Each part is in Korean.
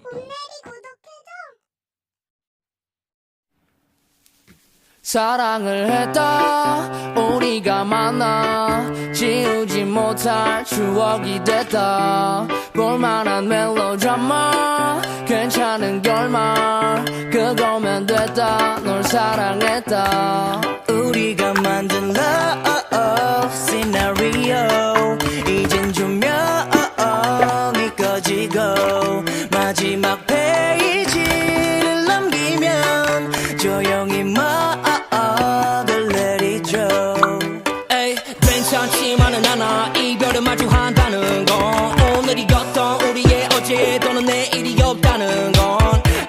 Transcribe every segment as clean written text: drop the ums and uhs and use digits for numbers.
봄내리 구독해줘. 사랑을 했다 우리가 만나 지우지 못할 추억이 됐다 볼만한 멜로드라마 괜찮은 결말 그거면 됐다 널 사랑했다 우리가 만든 love scenario 이젠 조명이 꺼지고 마지막 페이지를 넘기면 조용히 막을 내리죠. 에이 괜찮지만은 않아 이별을 마주한다는 건 오늘이 어떤 우리의 어제 또는 내일이 없다는 건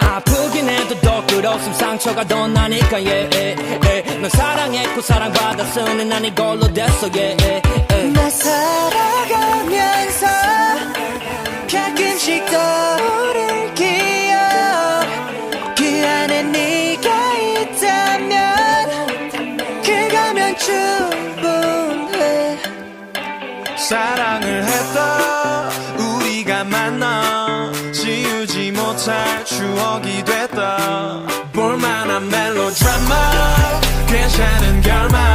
아프긴 해도 더 끝없음 상처가 더 나니까 넌 사랑했고 사랑받았으니 난 이걸로 됐어 나 살아가면서 가끔씩 떠오를 기억 그 안에 네가 있다면 그거면 충분해. 사랑을 했다 우리가 만나 지우지 못할 추억이 됐다 볼만한 멜로드라마 괜찮은 결말